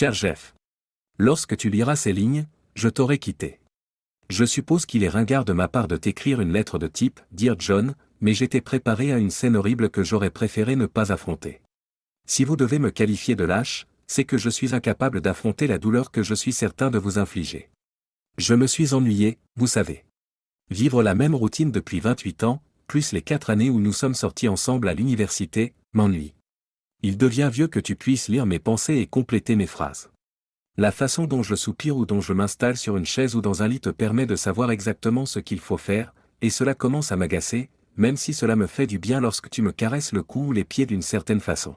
Cher Jeff. Lorsque tu liras ces lignes, je t'aurai quitté. Je suppose qu'il est ringard de ma part de t'écrire une lettre de type « Dear John », mais j'étais préparé à une scène horrible que j'aurais préféré ne pas affronter. Si vous devez me qualifier de lâche, c'est que je suis incapable d'affronter la douleur que je suis certain de vous infliger. Je me suis ennuyé, vous savez. Vivre la même routine depuis 28 ans, plus les 4 années où nous sommes sortis ensemble à l'université, m'ennuie. Il devient vieux que tu puisses lire mes pensées et compléter mes phrases. La façon dont je soupire ou dont je m'installe sur une chaise ou dans un lit te permet de savoir exactement ce qu'il faut faire, et cela commence à m'agacer, même si cela me fait du bien lorsque tu me caresses le cou ou les pieds d'une certaine façon.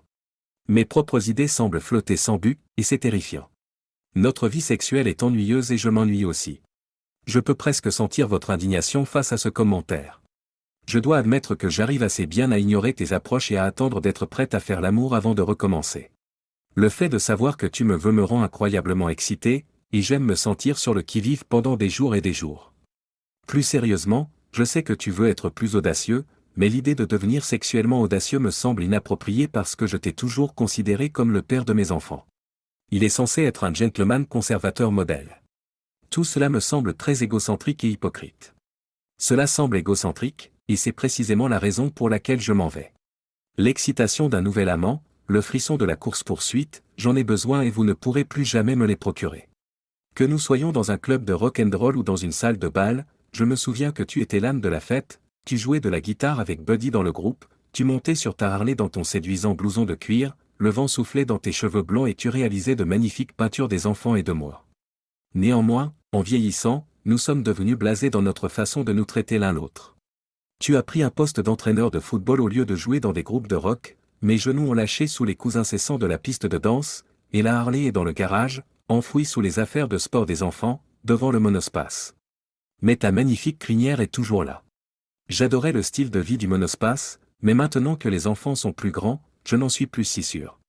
Mes propres idées semblent flotter sans but, et c'est terrifiant. Notre vie sexuelle est ennuyeuse et je m'ennuie aussi. Je peux presque sentir votre indignation face à ce commentaire. Je dois admettre que j'arrive assez bien à ignorer tes approches et à attendre d'être prête à faire l'amour avant de recommencer. Le fait de savoir que tu me veux me rend incroyablement excité, et j'aime me sentir sur le qui-vive pendant des jours et des jours. Plus sérieusement, je sais que tu veux être plus audacieux, mais l'idée de devenir sexuellement audacieux me semble inappropriée parce que je t'ai toujours considéré comme le père de mes enfants. Il est censé être un gentleman conservateur modèle. Tout cela me semble très égocentrique et hypocrite. Cela semble égocentrique, et c'est précisément la raison pour laquelle je m'en vais. L'excitation d'un nouvel amant, le frisson de la course-poursuite, j'en ai besoin et vous ne pourrez plus jamais me les procurer. Que nous soyons dans un club de rock'n'roll ou dans une salle de bal, je me souviens que tu étais l'âme de la fête, tu jouais de la guitare avec Buddy dans le groupe, tu montais sur ta Harley dans ton séduisant blouson de cuir, le vent soufflait dans tes cheveux blonds et tu réalisais de magnifiques peintures des enfants et de moi. Néanmoins, en vieillissant, nous sommes devenus blasés dans notre façon de nous traiter l'un l'autre. Tu as pris un poste d'entraîneur de football au lieu de jouer dans des groupes de rock, mes genoux ont lâché sous les coups incessants de la piste de danse, et la Harley est dans le garage, enfouie sous les affaires de sport des enfants, devant le monospace. Mais ta magnifique crinière est toujours là. J'adorais le style de vie du monospace, mais maintenant que les enfants sont plus grands, je n'en suis plus si sûr.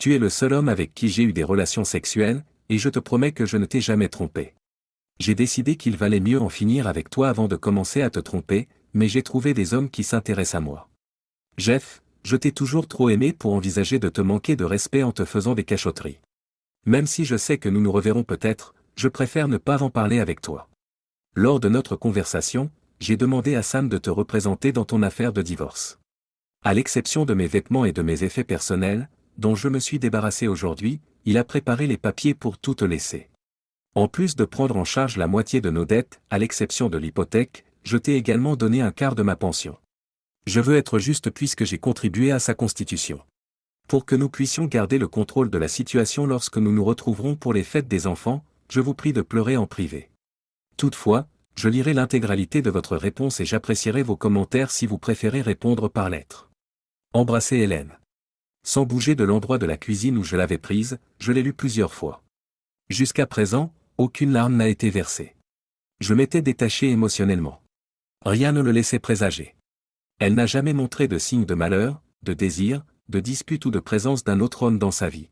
Tu es le seul homme avec qui j'ai eu des relations sexuelles, et je te promets que je ne t'ai jamais trompé. J'ai décidé qu'il valait mieux en finir avec toi avant de commencer à te tromper, mais j'ai trouvé des hommes qui s'intéressent à moi. Jeff, je t'ai toujours trop aimé pour envisager de te manquer de respect en te faisant des cachotteries. Même si je sais que nous nous reverrons peut-être, je préfère ne pas en parler avec toi. Lors de notre conversation, j'ai demandé à Sam de te représenter dans ton affaire de divorce. À l'exception de mes vêtements et de mes effets personnels, dont je me suis débarrassé aujourd'hui, il a préparé les papiers pour tout te laisser. En plus de prendre en charge la moitié de nos dettes, à l'exception de l'hypothèque, je t'ai également donné un quart de ma pension. Je veux être juste puisque j'ai contribué à sa constitution. Pour que nous puissions garder le contrôle de la situation lorsque nous nous retrouverons pour les fêtes des enfants, je vous prie de pleurer en privé. Toutefois, je lirai l'intégralité de votre réponse et j'apprécierai vos commentaires si vous préférez répondre par lettre. Embrassez Hélène. Sans bouger de l'endroit de la cuisine où je l'avais prise, je l'ai lu plusieurs fois. Jusqu'à présent, aucune larme n'a été versée. Je m'étais détaché émotionnellement. Rien ne le laissait présager. Elle n'a jamais montré de signe de malheur, de désir, de dispute ou de présence d'un autre homme dans sa vie.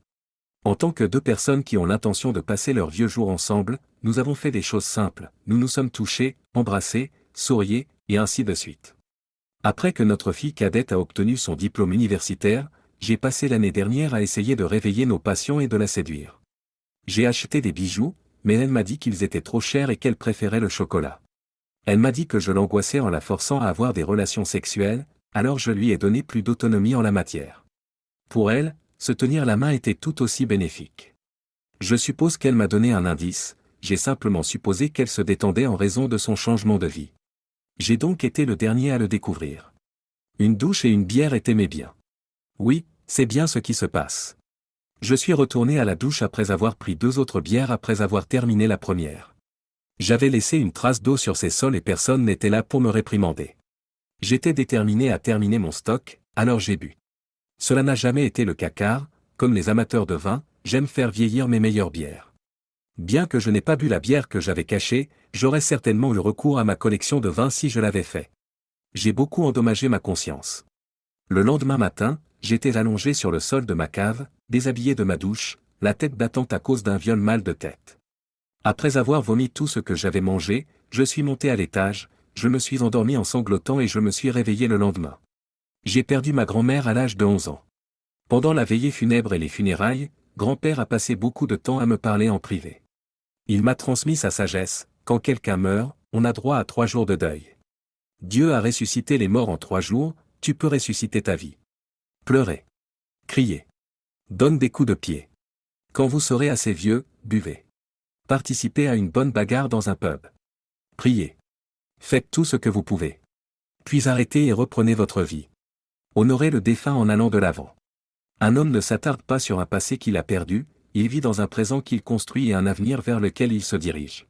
En tant que deux personnes qui ont l'intention de passer leurs vieux jours ensemble, nous avons fait des choses simples, nous nous sommes touchés, embrassés, souriés, et ainsi de suite. Après que notre fille cadette a obtenu son diplôme universitaire, j'ai passé l'année dernière à essayer de réveiller nos passions et de la séduire. J'ai acheté des bijoux, mais elle m'a dit qu'ils étaient trop chers et qu'elle préférait le chocolat. Elle m'a dit que je l'angoissais en la forçant à avoir des relations sexuelles, alors je lui ai donné plus d'autonomie en la matière. Pour elle, se tenir la main était tout aussi bénéfique. Je suppose qu'elle m'a donné un indice, j'ai simplement supposé qu'elle se détendait en raison de son changement de vie. J'ai donc été le dernier à le découvrir. Une douche et une bière étaient mes biens. Oui, c'est bien ce qui se passe. Je suis retourné à la douche après avoir pris 2 autres bières après avoir terminé la première. J'avais laissé une trace d'eau sur ces sols et personne n'était là pour me réprimander. J'étais déterminé à terminer mon stock, alors j'ai bu. Cela n'a jamais été le cas car, comme les amateurs de vin, j'aime faire vieillir mes meilleures bières. Bien que je n'ai pas bu la bière que j'avais cachée, j'aurais certainement eu recours à ma collection de vins si je l'avais fait. J'ai beaucoup endommagé ma conscience. Le lendemain matin, j'étais allongé sur le sol de ma cave, déshabillé de ma douche, la tête battante à cause d'un viol mal de tête. Après avoir vomi tout ce que j'avais mangé, je suis monté à l'étage, je me suis endormi en sanglotant et je me suis réveillé le lendemain. J'ai perdu ma grand-mère à l'âge de 11 ans. Pendant la veillée funèbre et les funérailles, grand-père a passé beaucoup de temps à me parler en privé. Il m'a transmis sa sagesse, quand quelqu'un meurt, on a droit à 3 jours de deuil. Dieu a ressuscité les morts en 3 jours, tu peux ressusciter ta vie. Pleurez. Criez. Donne des coups de pied. Quand vous serez assez vieux, buvez. Participez à une bonne bagarre dans un pub. Priez. Faites tout ce que vous pouvez. Puis arrêtez et reprenez votre vie. Honorez le défunt en allant de l'avant. Un homme ne s'attarde pas sur un passé qu'il a perdu, il vit dans un présent qu'il construit et un avenir vers lequel il se dirige.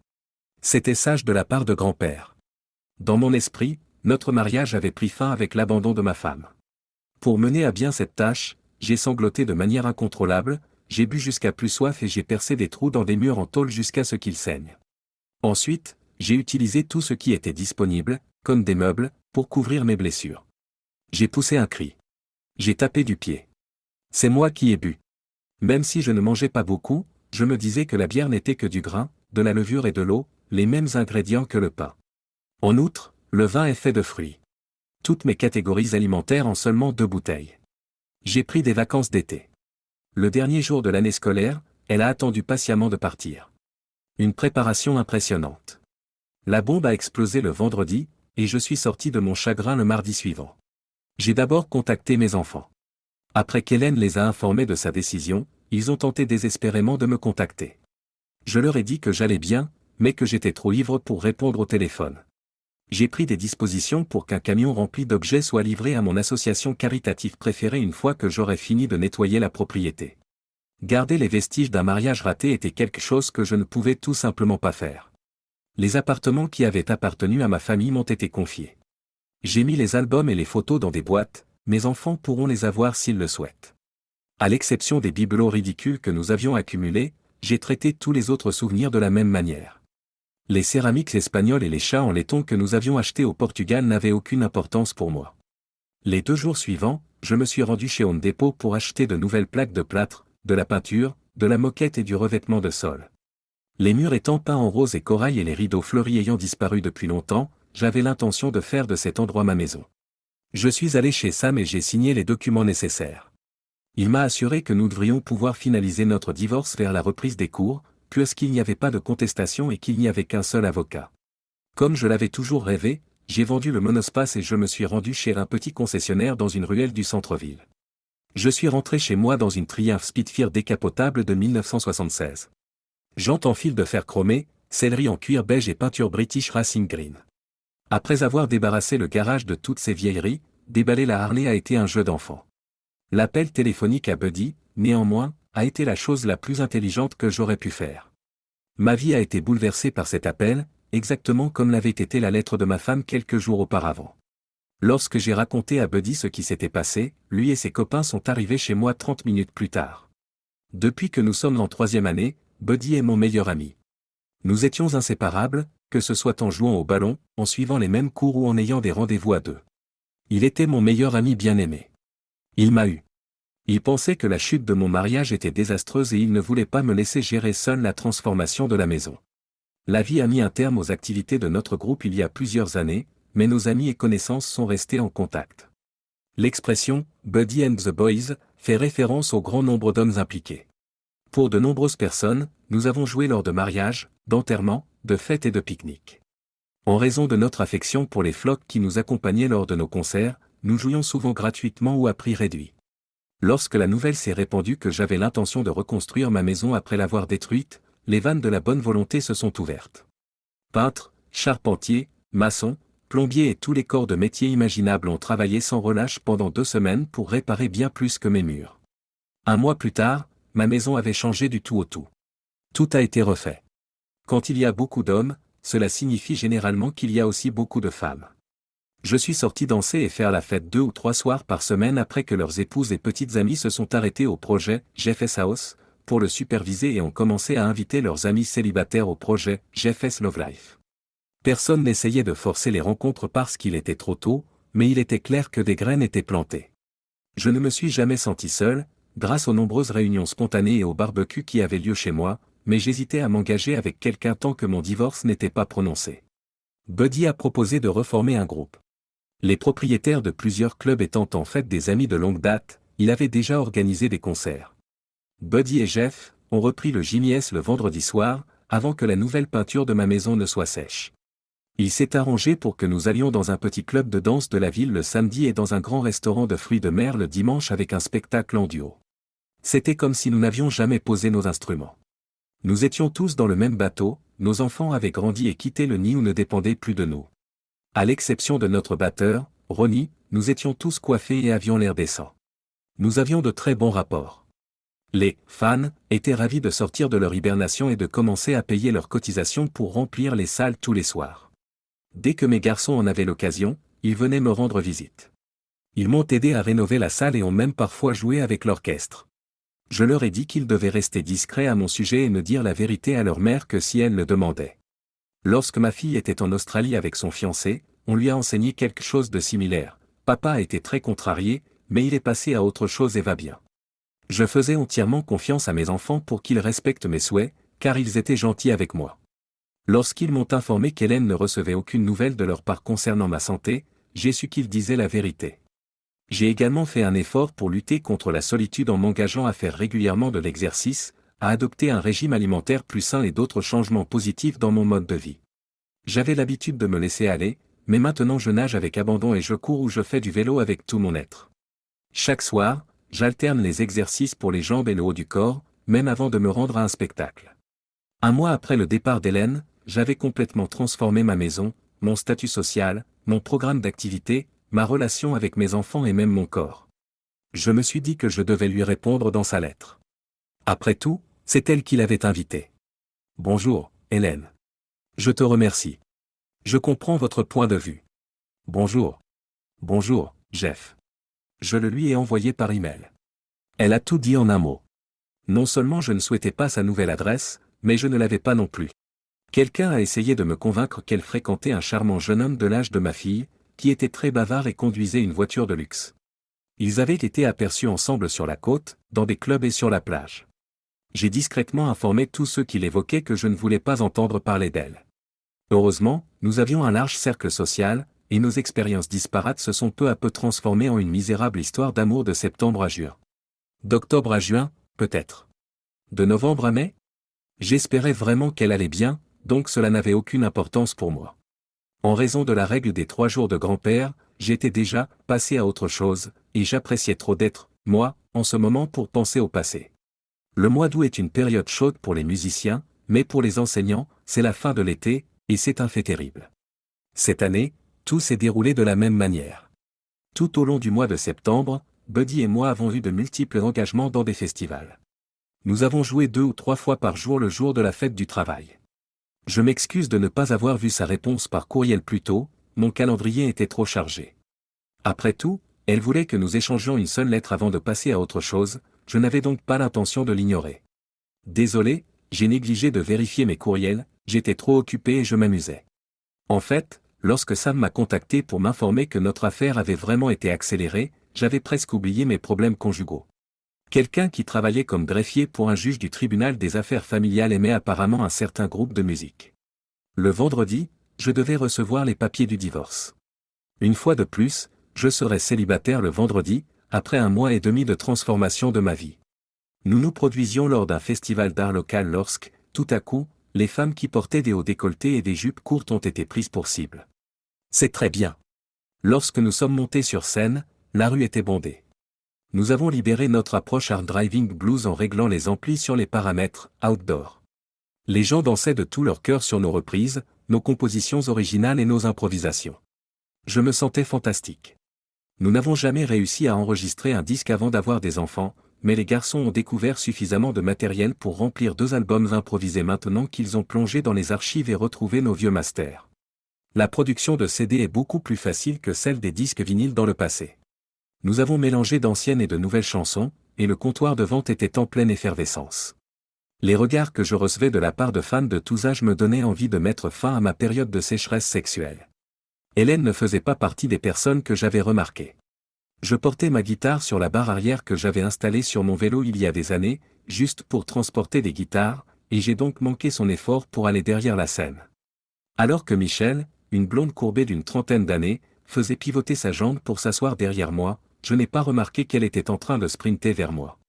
C'était sage de la part de grand-père. Dans mon esprit, notre mariage avait pris fin avec l'abandon de ma femme. Pour mener à bien cette tâche, j'ai sangloté de manière incontrôlable, j'ai bu jusqu'à plus soif et j'ai percé des trous dans des murs en tôle jusqu'à ce qu'ils saignent. Ensuite, j'ai utilisé tout ce qui était disponible, comme des meubles, pour couvrir mes blessures. J'ai poussé un cri. J'ai tapé du pied. C'est moi qui ai bu. Même si je ne mangeais pas beaucoup, je me disais que la bière n'était que du grain, de la levure et de l'eau, les mêmes ingrédients que le pain. En outre, le vin est fait de fruits. Toutes mes catégories alimentaires en seulement 2 bouteilles. J'ai pris des vacances d'été. Le dernier jour de l'année scolaire, elle a attendu patiemment de partir. Une préparation impressionnante. La bombe a explosé le vendredi, et je suis sorti de mon chagrin le mardi suivant. J'ai d'abord contacté mes enfants. Après qu'Hélène les a informés de sa décision, ils ont tenté désespérément de me contacter. Je leur ai dit que j'allais bien, mais que j'étais trop ivre pour répondre au téléphone. J'ai pris des dispositions pour qu'un camion rempli d'objets soit livré à mon association caritative préférée une fois que j'aurais fini de nettoyer la propriété. Garder les vestiges d'un mariage raté était quelque chose que je ne pouvais tout simplement pas faire. Les appartements qui avaient appartenu à ma famille m'ont été confiés. J'ai mis les albums et les photos dans des boîtes, mes enfants pourront les avoir s'ils le souhaitent. À l'exception des bibelots ridicules que nous avions accumulés, j'ai traité tous les autres souvenirs de la même manière. Les céramiques espagnoles et les chats en laiton que nous avions achetés au Portugal n'avaient aucune importance pour moi. Les 2 jours suivants, je me suis rendu chez Home Depot pour acheter de nouvelles plaques de plâtre, de la peinture, de la moquette et du revêtement de sol. Les murs étant peints en rose et corail et les rideaux fleuris ayant disparu depuis longtemps, j'avais l'intention de faire de cet endroit ma maison. Je suis allé chez Sam et j'ai signé les documents nécessaires. Il m'a assuré que nous devrions pouvoir finaliser notre divorce vers la reprise des cours, puisqu'il n'y avait pas de contestation et qu'il n'y avait qu'un seul avocat. Comme je l'avais toujours rêvé, j'ai vendu le monospace et je me suis rendu chez un petit concessionnaire dans une ruelle du centre-ville. Je suis rentré chez moi dans une Triumph Spitfire décapotable de 1976. Jantes en fil de fer chromé, sellerie en cuir beige et peinture British Racing Green. Après avoir débarrassé le garage de toutes ces vieilleries, déballer la Harley a été un jeu d'enfant. L'appel téléphonique à Buddy, néanmoins, a été la chose la plus intelligente que j'aurais pu faire. Ma vie a été bouleversée par cet appel, exactement comme l'avait été la lettre de ma femme quelques jours auparavant. Lorsque j'ai raconté à Buddy ce qui s'était passé, lui et ses copains sont arrivés chez moi 30 minutes plus tard. Depuis que nous sommes en 3e année, Buddy est mon meilleur ami. Nous étions inséparables, que ce soit en jouant au ballon, en suivant les mêmes cours ou en ayant des rendez-vous à 2. Il était mon meilleur ami bien-aimé. Il m'a eu. Il pensait que la chute de mon mariage était désastreuse et il ne voulait pas me laisser gérer seul la transformation de la maison. La vie a mis un terme aux activités de notre groupe il y a plusieurs années, mais nos amis et connaissances sont restés en contact. L'expression « Buddy and the Boys » fait référence au grand nombre d'hommes impliqués. Pour de nombreuses personnes, nous avons joué lors de mariages, d'enterrements, de fêtes et de pique-niques. En raison de notre affection pour les flocs qui nous accompagnaient lors de nos concerts, nous jouions souvent gratuitement ou à prix réduit. Lorsque la nouvelle s'est répandue que j'avais l'intention de reconstruire ma maison après l'avoir détruite, les vannes de la bonne volonté se sont ouvertes. Peintres, charpentiers, maçons, plombiers et tous les corps de métier imaginables ont travaillé sans relâche pendant 2 semaines pour réparer bien plus que mes murs. 1 mois plus tard, ma maison avait changé du tout au tout. Tout a été refait. Quand il y a beaucoup d'hommes, cela signifie généralement qu'il y a aussi beaucoup de femmes. Je suis sorti danser et faire la fête 2 ou 3 soirs par semaine après que leurs épouses et petites amies se sont arrêtées au projet GFS House pour le superviser et ont commencé à inviter leurs amis célibataires au projet GFS Love Life. Personne n'essayait de forcer les rencontres parce qu'il était trop tôt, mais il était clair que des graines étaient plantées. Je ne me suis jamais senti seul, grâce aux nombreuses réunions spontanées et aux barbecues qui avaient lieu chez moi, mais j'hésitais à m'engager avec quelqu'un tant que mon divorce n'était pas prononcé. Buddy a proposé de reformer un groupe. Les propriétaires de plusieurs clubs étant en fait des amis de longue date, il avait déjà organisé des concerts. Buddy et Jeff ont repris le JMS le vendredi soir, avant que la nouvelle peinture de ma maison ne soit sèche. Il s'est arrangé pour que nous allions dans un petit club de danse de la ville le samedi et dans un grand restaurant de fruits de mer le dimanche avec un spectacle en duo. C'était comme si nous n'avions jamais posé nos instruments. Nous étions tous dans le même bateau, nos enfants avaient grandi et quitté le nid où ne dépendaient plus de nous. À l'exception de notre batteur, Ronnie, nous étions tous coiffés et avions l'air décent. Nous avions de très bons rapports. Les fans étaient ravis de sortir de leur hibernation et de commencer à payer leurs cotisations pour remplir les salles tous les soirs. Dès que mes garçons en avaient l'occasion, ils venaient me rendre visite. Ils m'ont aidé à rénover la salle et ont même parfois joué avec l'orchestre. Je leur ai dit qu'ils devaient rester discrets à mon sujet et ne dire la vérité à leur mère que si elle le demandait. Lorsque ma fille était en Australie avec son fiancé, on lui a enseigné quelque chose de similaire. Papa a été très contrarié, mais il est passé à autre chose et va bien. Je faisais entièrement confiance à mes enfants pour qu'ils respectent mes souhaits, car ils étaient gentils avec moi. Lorsqu'ils m'ont informé qu'Hélène ne recevait aucune nouvelle de leur part concernant ma santé, j'ai su qu'ils disaient la vérité. J'ai également fait un effort pour lutter contre la solitude en m'engageant à faire régulièrement de l'exercice, à adopter un régime alimentaire plus sain et d'autres changements positifs dans mon mode de vie. J'avais l'habitude de me laisser aller, mais maintenant je nage avec abandon et je cours ou je fais du vélo avec tout mon être. Chaque soir, j'alterne les exercices pour les jambes et le haut du corps, même avant de me rendre à un spectacle. Un mois après le départ d'Hélène, j'avais complètement transformé ma maison, mon statut social, mon programme d'activité, ma relation avec mes enfants et même mon corps. Je me suis dit que je devais lui répondre dans sa lettre. Après tout, c'est elle qui l'avait invité. Bonjour, Hélène. Je te remercie. Je comprends votre point de vue. Bonjour. Bonjour, Jeff. Je le lui ai envoyé par email. Elle a tout dit en un mot. Non seulement je ne souhaitais pas sa nouvelle adresse, mais je ne l'avais pas non plus. Quelqu'un a essayé de me convaincre qu'elle fréquentait un charmant jeune homme de l'âge de ma fille, qui était très bavard et conduisait une voiture de luxe. Ils avaient été aperçus ensemble sur la côte, dans des clubs et sur la plage. J'ai discrètement informé tous ceux qui l'évoquaient que je ne voulais pas entendre parler d'elle. Heureusement, nous avions un large cercle social, et nos expériences disparates se sont peu à peu transformées en une misérable histoire d'amour de septembre à juin. D'octobre à juin, peut-être. De novembre à mai? J'espérais vraiment qu'elle allait bien, donc cela n'avait aucune importance pour moi. En raison de la règle des 3 jours de grand-père, j'étais déjà passé à autre chose, et j'appréciais trop d'être, moi, en ce moment pour penser au passé. Le mois d'août est une période chaude pour les musiciens, mais pour les enseignants, c'est la fin de l'été, et c'est un fait terrible. Cette année, tout s'est déroulé de la même manière. Tout au long du mois de septembre, Buddy et moi avons eu de multiples engagements dans des festivals. Nous avons joué 2 ou 3 fois par jour le jour de la fête du travail. Je m'excuse de ne pas avoir vu sa réponse par courriel plus tôt, mon calendrier était trop chargé. Après tout, elle voulait que nous échangions une seule lettre avant de passer à autre chose, je n'avais donc pas l'intention de l'ignorer. Désolé, j'ai négligé de vérifier mes courriels, j'étais trop occupé et je m'amusais. En fait, lorsque Sam m'a contacté pour m'informer que notre affaire avait vraiment été accélérée, j'avais presque oublié mes problèmes conjugaux. Quelqu'un qui travaillait comme greffier pour un juge du tribunal des affaires familiales aimait apparemment un certain groupe de musique. Le vendredi, je devais recevoir les papiers du divorce. Une fois de plus, je serai célibataire le vendredi, après 1 mois et demi de transformation de ma vie. Nous nous produisions lors d'un festival d'art local lorsque, tout à coup, les femmes qui portaient des hauts décolletés et des jupes courtes ont été prises pour cible. C'est très bien. Lorsque nous sommes montés sur scène, la rue était bondée. Nous avons libéré notre approche hard driving blues en réglant les amplis sur les paramètres outdoor. Les gens dansaient de tout leur cœur sur nos reprises, nos compositions originales et nos improvisations. Je me sentais fantastique. Nous n'avons jamais réussi à enregistrer un disque avant d'avoir des enfants, mais les garçons ont découvert suffisamment de matériel pour remplir 2 albums improvisés maintenant qu'ils ont plongé dans les archives et retrouvé nos vieux masters. La production de CD est beaucoup plus facile que celle des disques vinyles dans le passé. Nous avons mélangé d'anciennes et de nouvelles chansons, et le comptoir de vente était en pleine effervescence. Les regards que je recevais de la part de fans de tous âges me donnaient envie de mettre fin à ma période de sécheresse sexuelle. Hélène ne faisait pas partie des personnes que j'avais remarquées. Je portais ma guitare sur la barre arrière que j'avais installée sur mon vélo il y a des années, juste pour transporter des guitares, et j'ai donc manqué son effort pour aller derrière la scène. Alors que Michelle, une blonde courbée d'une trentaine d'années, faisait pivoter sa jambe pour s'asseoir derrière moi, je n'ai pas remarqué qu'elle était en train de sprinter vers moi.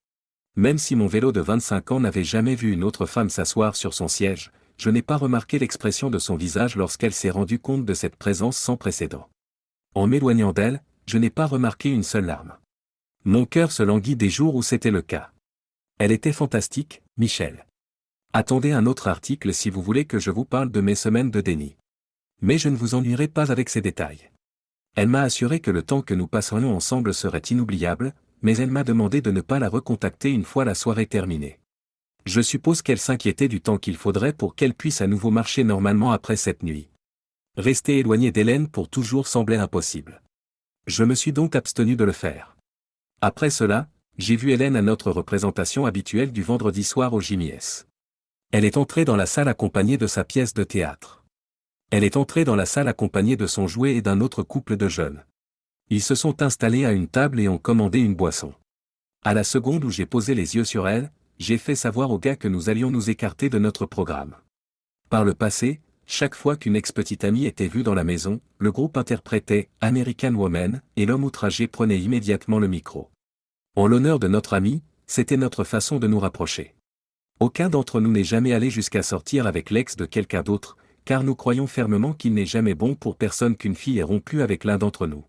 Même si mon vélo de 25 ans n'avait jamais vu une autre femme s'asseoir sur son siège, je n'ai pas remarqué l'expression de son visage lorsqu'elle s'est rendue compte de cette présence sans précédent. En m'éloignant d'elle, je n'ai pas remarqué une seule larme. Mon cœur se languit des jours où c'était le cas. Elle était fantastique, Michel. Attendez un autre article si vous voulez que je vous parle de mes semaines de déni. Mais je ne vous ennuierai pas avec ces détails. Elle m'a assuré que le temps que nous passerions ensemble serait inoubliable, mais elle m'a demandé de ne pas la recontacter une fois la soirée terminée. Je suppose qu'elle s'inquiétait du temps qu'il faudrait pour qu'elle puisse à nouveau marcher normalement après cette nuit. Rester éloigné d'Hélène pour toujours semblait impossible. Je me suis donc abstenu de le faire. Après cela, j'ai vu Hélène à notre représentation habituelle du vendredi soir au JMS. Elle est entrée dans la salle accompagnée de sa pièce de théâtre. Elle est entrée dans la salle accompagnée de son jouet et d'un autre couple de jeunes. Ils se sont installés à une table et ont commandé une boisson. À la seconde où j'ai posé les yeux sur elle, j'ai fait savoir aux gars que nous allions nous écarter de notre programme. Par le passé, chaque fois qu'une ex-petite amie était vue dans la maison, le groupe interprétait « American Woman » et l'homme outragé prenait immédiatement le micro. En l'honneur de notre amie, c'était notre façon de nous rapprocher. Aucun d'entre nous n'est jamais allé jusqu'à sortir avec l'ex de quelqu'un d'autre, car nous croyons fermement qu'il n'est jamais bon pour personne qu'une fille ait rompu avec l'un d'entre nous.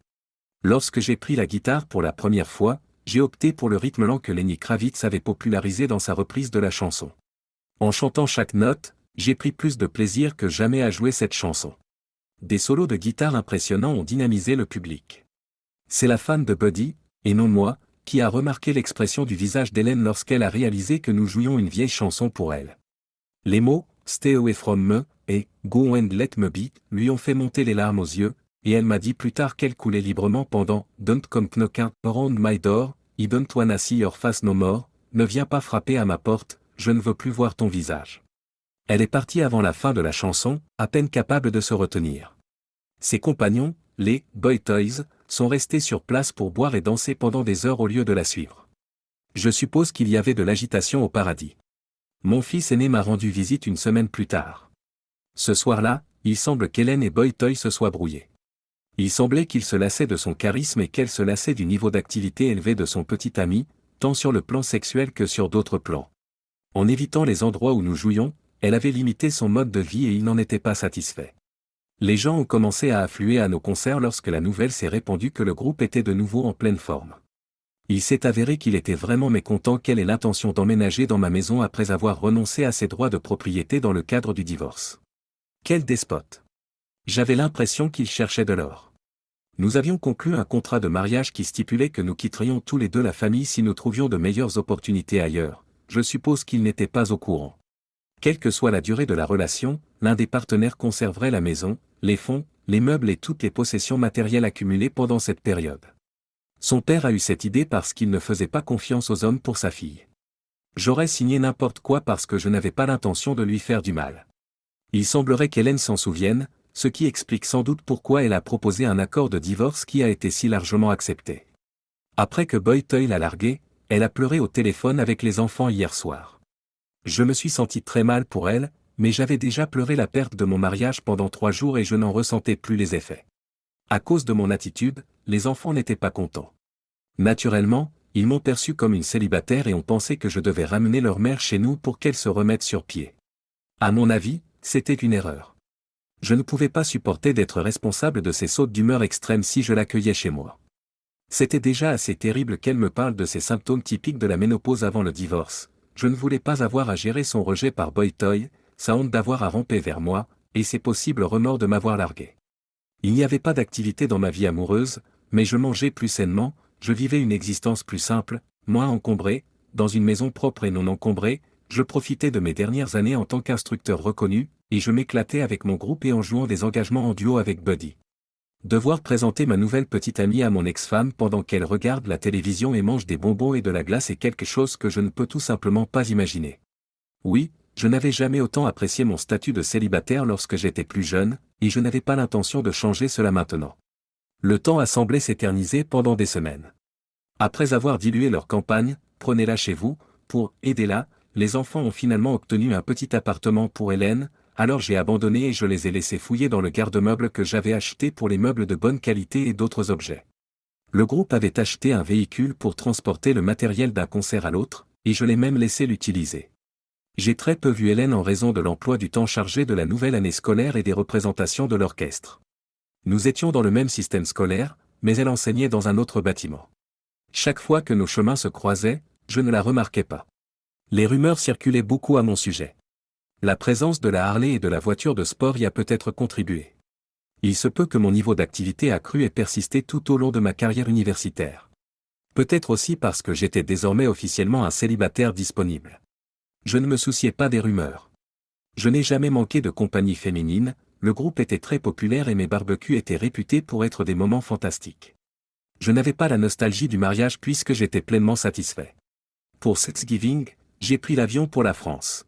Lorsque j'ai pris la guitare pour la première fois, j'ai opté pour le rythme lent que Lenny Kravitz avait popularisé dans sa reprise de la chanson. En chantant chaque note, j'ai pris plus de plaisir que jamais à jouer cette chanson. Des solos de guitare impressionnants ont dynamisé le public. C'est la fan de Buddy, et non moi, qui a remarqué l'expression du visage d'Hélène lorsqu'elle a réalisé que nous jouions une vieille chanson pour elle. Les mots « Stay away from me » et « Go and let me be » lui ont fait monter les larmes aux yeux, et elle m'a dit plus tard qu'elle coulait librement pendant « Don't come knocking around my door, I don't wanna see your face no more, ne viens pas frapper à ma porte, je ne veux plus voir ton visage ». Elle est partie avant la fin de la chanson, à peine capable de se retenir. Ses compagnons, les « Boy Toys », sont restés sur place pour boire et danser pendant des heures au lieu de la suivre. Je suppose qu'il y avait de l'agitation au paradis. Mon fils aîné m'a rendu visite une semaine plus tard. Ce soir-là, il semble qu'Hélène et Boy Toy se soient brouillés. Il semblait qu'il se lassait de son charisme et qu'elle se lassait du niveau d'activité élevé de son petit ami, tant sur le plan sexuel que sur d'autres plans. En évitant les endroits où nous jouions, elle avait limité son mode de vie et il n'en était pas satisfait. Les gens ont commencé à affluer à nos concerts lorsque la nouvelle s'est répandue que le groupe était de nouveau en pleine forme. Il s'est avéré qu'il était vraiment mécontent qu'elle ait l'intention d'emménager dans ma maison après avoir renoncé à ses droits de propriété dans le cadre du divorce. Quel despote! J'avais l'impression qu'il cherchait de l'or. Nous avions conclu un contrat de mariage qui stipulait que nous quitterions tous les deux la famille si nous trouvions de meilleures opportunités ailleurs. Je suppose qu'il n'était pas au courant. Quelle que soit la durée de la relation, l'un des partenaires conserverait la maison, les fonds, les meubles et toutes les possessions matérielles accumulées pendant cette période. Son père a eu cette idée parce qu'il ne faisait pas confiance aux hommes pour sa fille. J'aurais signé n'importe quoi parce que je n'avais pas l'intention de lui faire du mal. Il semblerait qu'Hélène s'en souvienne, ce qui explique sans doute pourquoi elle a proposé un accord de divorce qui a été si largement accepté. Après que Boy Toy l'a larguée, elle a pleuré au téléphone avec les enfants hier soir. Je me suis senti très mal pour elle, mais j'avais déjà pleuré la perte de mon mariage pendant 3 jours et je n'en ressentais plus les effets. À cause de mon attitude, les enfants n'étaient pas contents. Naturellement, ils m'ont perçu comme une célibataire et ont pensé que je devais ramener leur mère chez nous pour qu'elle se remette sur pied. À mon avis, c'était une erreur. Je ne pouvais pas supporter d'être responsable de ces sautes d'humeur extrêmes si je l'accueillais chez moi. C'était déjà assez terrible qu'elle me parle de ces symptômes typiques de la ménopause avant le divorce. Je ne voulais pas avoir à gérer son rejet par Boy Toy, sa honte d'avoir à ramper vers moi, et ses possibles remords de m'avoir largué. Il n'y avait pas d'activité dans ma vie amoureuse, mais je mangeais plus sainement, je vivais une existence plus simple, moins encombrée, dans une maison propre et non encombrée, je profitais de mes dernières années en tant qu'instructeur reconnu, et je m'éclatais avec mon groupe et en jouant des engagements en duo avec Buddy. Devoir présenter ma nouvelle petite amie à mon ex-femme pendant qu'elle regarde la télévision et mange des bonbons et de la glace est quelque chose que je ne peux tout simplement pas imaginer. Oui, je n'avais jamais autant apprécié mon statut de célibataire lorsque j'étais plus jeune, et je n'avais pas l'intention de changer cela maintenant. Le temps a semblé s'éterniser pendant des semaines. Après avoir dilué leur campagne, prenez-la chez vous, pour aider-la, les enfants ont finalement obtenu un petit appartement pour Hélène, alors j'ai abandonné et je les ai laissés fouiller dans le garde-meuble que j'avais acheté pour les meubles de bonne qualité et d'autres objets. Le groupe avait acheté un véhicule pour transporter le matériel d'un concert à l'autre, et je l'ai même laissé l'utiliser. J'ai très peu vu Hélène en raison de l'emploi du temps chargé de la nouvelle année scolaire et des représentations de l'orchestre. Nous étions dans le même système scolaire, mais elle enseignait dans un autre bâtiment. Chaque fois que nos chemins se croisaient, je ne la remarquais pas. Les rumeurs circulaient beaucoup à mon sujet. La présence de la Harley et de la voiture de sport y a peut-être contribué. Il se peut que mon niveau d'activité a cru et persisté tout au long de ma carrière universitaire. Peut-être aussi parce que j'étais désormais officiellement un célibataire disponible. Je ne me souciais pas des rumeurs. Je n'ai jamais manqué de compagnie féminine, le groupe était très populaire et mes barbecues étaient réputés pour être des moments fantastiques. Je n'avais pas la nostalgie du mariage puisque j'étais pleinement satisfait. Pour Thanksgiving, j'ai pris l'avion pour la France.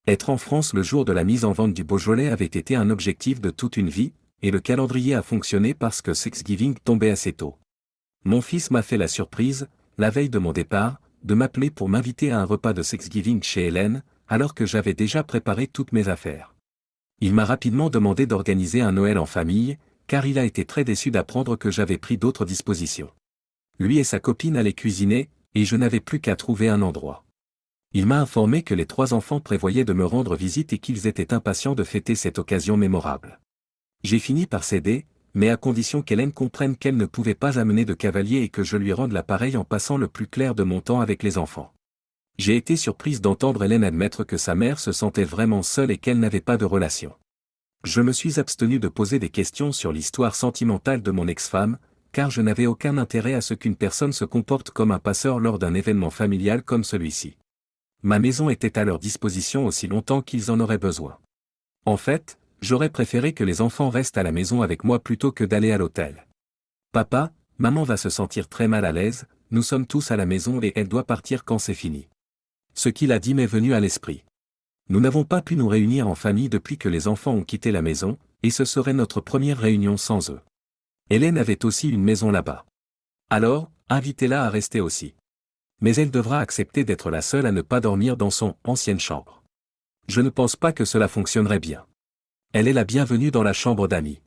Être en France le jour de la mise en vente du Beaujolais avait été un objectif de toute une vie, et le calendrier a fonctionné parce que Thanksgiving tombait assez tôt. Mon fils m'a fait la surprise, la veille de mon départ, de m'appeler pour m'inviter à un repas de Thanksgiving chez Hélène, alors que j'avais déjà préparé toutes mes affaires. Il m'a rapidement demandé d'organiser un Noël en famille, car il a été très déçu d'apprendre que j'avais pris d'autres dispositions. Lui et sa copine allaient cuisiner, et je n'avais plus qu'à trouver un endroit. Il m'a informé que les 3 enfants prévoyaient de me rendre visite et qu'ils étaient impatients de fêter cette occasion mémorable. J'ai fini par céder, mais à condition qu'Hélène comprenne qu'elle ne pouvait pas amener de cavalier et que je lui rende l'appareil en passant le plus clair de mon temps avec les enfants. J'ai été surprise d'entendre Hélène admettre que sa mère se sentait vraiment seule et qu'elle n'avait pas de relation. Je me suis abstenu de poser des questions sur l'histoire sentimentale de mon ex-femme, car je n'avais aucun intérêt à ce qu'une personne se comporte comme un passeur lors d'un événement familial comme celui-ci. Ma maison était à leur disposition aussi longtemps qu'ils en auraient besoin. En fait, j'aurais préféré que les enfants restent à la maison avec moi plutôt que d'aller à l'hôtel. Papa, maman va se sentir très mal à l'aise, nous sommes tous à la maison et elle doit partir quand c'est fini. Ce qu'il a dit m'est venu à l'esprit. Nous n'avons pas pu nous réunir en famille depuis que les enfants ont quitté la maison, et ce serait notre première réunion sans eux. Hélène avait aussi une maison là-bas. Alors, invitez-la à rester aussi. Mais elle devra accepter d'être la seule à ne pas dormir dans son ancienne chambre. Je ne pense pas que cela fonctionnerait bien. Elle est la bienvenue dans la chambre d'amis.